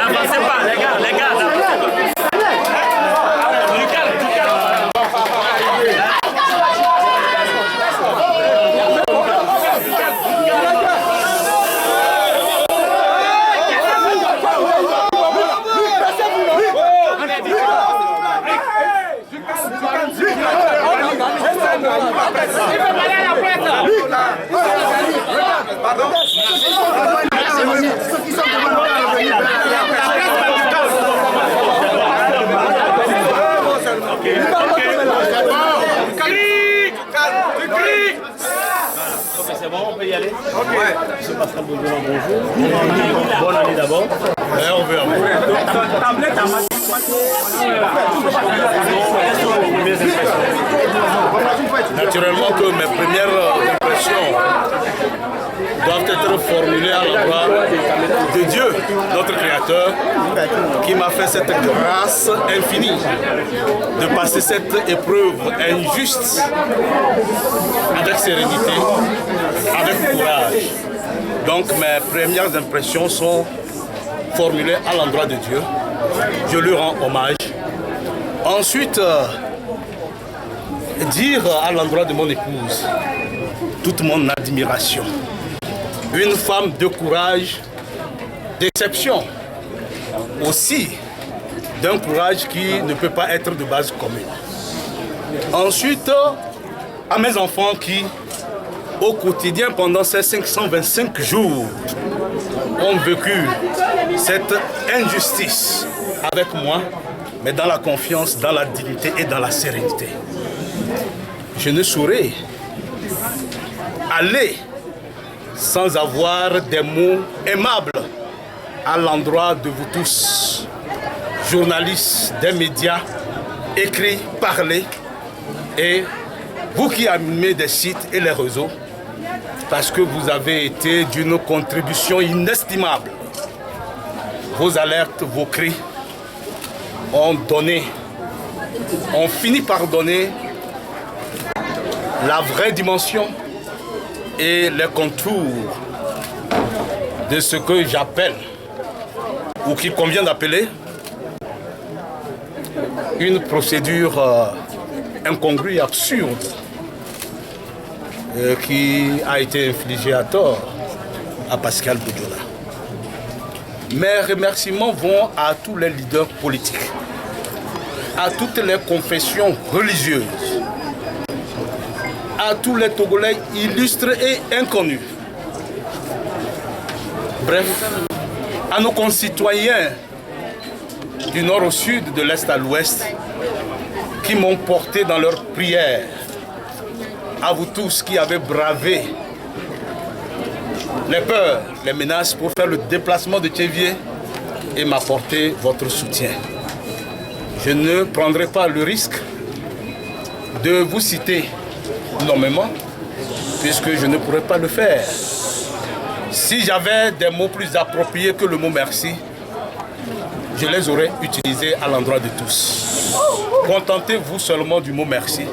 N'avancez pas, les gars, n'avancez pas. Du calme, du calme. C'est bon, on peut y aller. Ok. Monsieur Pascal Boudiona, bonjour. Bonne année d'abord. On veut naturellement que mes premières impressions doivent être formulées à l'endroit de Dieu, notre Créateur, qui m'a fait cette grâce infinie de passer cette épreuve injuste avec sérénité, avec courage. Donc mes premières impressions sont formulées à l'endroit de Dieu. Je lui rends hommage. Ensuite, dire à l'endroit de mon épouse toute mon admiration. Une femme de courage, d'exception, aussi d'un courage qui ne peut pas être de base commune. Ensuite, à mes enfants qui, au quotidien, pendant ces 525 jours, ont vécu cette injustice avec moi, mais dans la confiance, dans la dignité et dans la sérénité. Je ne saurais aller sans avoir des mots aimables à l'endroit de vous tous, journalistes des médias, écrits, parlés, et vous qui animez des sites et les réseaux, parce que vous avez été d'une contribution inestimable. Vos alertes, vos cris ont fini par donner la vraie dimension et les contours de ce que j'appelle, ou qu'il convient d'appeler, une procédure incongrue et absurde qui a été infligée à tort à Pascal Boudiona. Mes remerciements vont à tous les leaders politiques, à toutes les confessions religieuses, à tous les Togolais illustres et inconnus. Bref, à nos concitoyens du nord au sud, de l'est à l'ouest, qui m'ont porté dans leurs prières. À vous tous qui avez bravé les peurs, les menaces pour faire le déplacement de Tchévier et m'apporter votre soutien. Je ne prendrai pas le risque de vous citer nommément, puisque je ne pourrais pas le faire. Si j'avais des mots plus appropriés que le mot merci, je les aurais utilisés à l'endroit de tous. Contentez-vous seulement du mot merci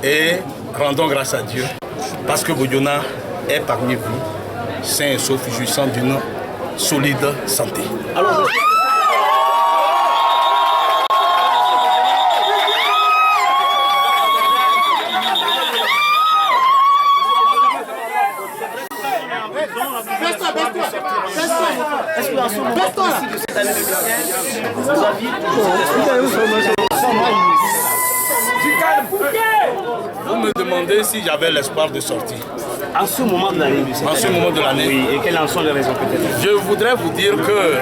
et rendons grâce à Dieu, parce que Boudiona est parmi vous, sain et sauf, jouissant d'une solide santé. Alors, vous me demandez si j'avais l'espoir de sortir. En ce moment de l'année. En ce moment de l'année. Oui, et quelles en sont les raisons peut-être? Je voudrais vous dire que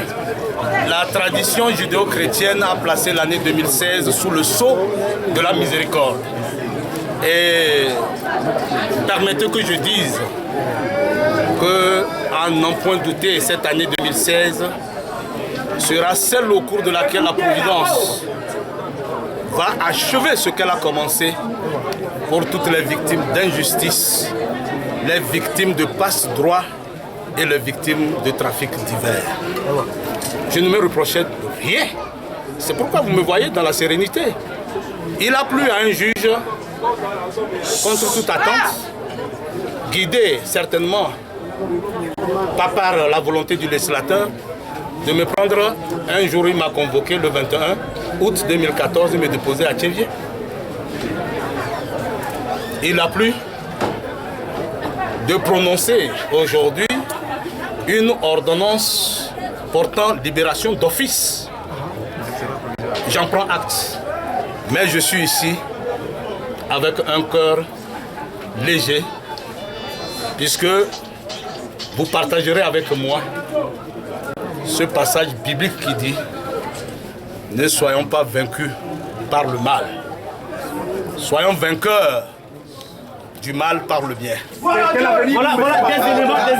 la tradition judéo-chrétienne a placé l'année 2016 sous le sceau de la miséricorde. Et permettez que je dise qu'à n'en point douter, cette année 2016 sera celle au cours de laquelle la Providence va achever ce qu'elle a commencé pour toutes les victimes d'injustice, les victimes de passe-droit et les victimes de trafic divers. Je ne me reprochais de rien. C'est pourquoi vous me voyez dans la sérénité. Il a plu à un juge, contre toute attente, guidé certainement pas par la volonté du législateur, de me prendre. Un jour, il m'a convoqué le 21 août 2014 et me déposer à Tchévier. Il a plu de prononcer aujourd'hui une ordonnance portant libération d'office. J'en prends acte. Mais je suis ici avec un cœur léger, puisque vous partagerez avec moi ce passage biblique qui dit « Ne soyons pas vaincus par le mal, soyons vainqueurs du mal par le bien. » Voilà des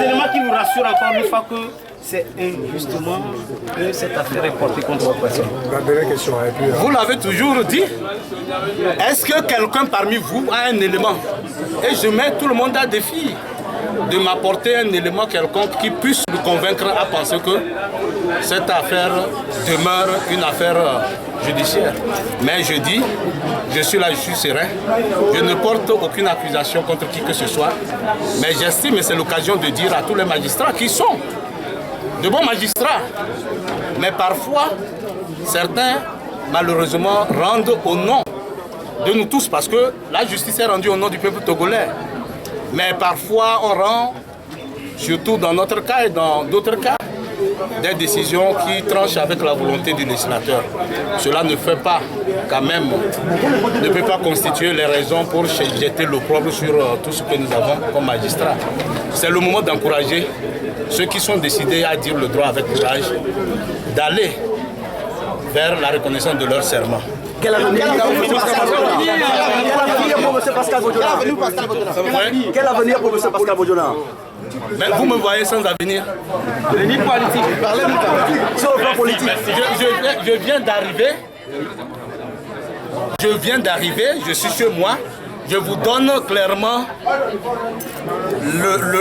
éléments qui nous rassurent encore une fois que c'est injustement que cette affaire est portée contre votre personne. La dernière question. Vous l'avez toujours dit. Est-ce que quelqu'un parmi vous a un élément? Et je mets tout le monde à défi de m'apporter un élément quelconque qui puisse nous convaincre à penser que cette affaire demeure une affaire judiciaire. Mais je dis, je suis là, je suis serein. Je ne porte aucune accusation contre qui que ce soit. Mais j'estime, et c'est l'occasion de dire à tous les magistrats qui sont de bons magistrats. Mais parfois, certains, malheureusement, rendent au nom de nous tous, parce que la justice est rendue au nom du peuple togolais. Mais parfois, on rend, surtout dans notre cas et dans d'autres cas, des décisions qui tranchent avec la volonté du législateur. Cela ne fait pas, quand même, ne peut pas constituer les raisons pour jeter l'opprobre sur tout ce que nous avons comme magistrats. C'est le moment d'encourager ceux qui sont décidés à dire le droit avec courage, d'aller vers la reconnaissance de leur serment. Quel avenir pour M. Pascal Bodjola? Quel avenir pour M. Pascal Bodjola? Mais vous me voyez sans avenir. Ni politique. Sur le plan politique. Je viens d'arriver, je suis chez moi. Je vous donne clairement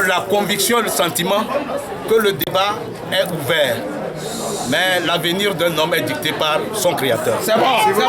la conviction, le sentiment que le débat est ouvert. Mais l'avenir d'un homme est dicté par son créateur. C'est bon, c'est bon.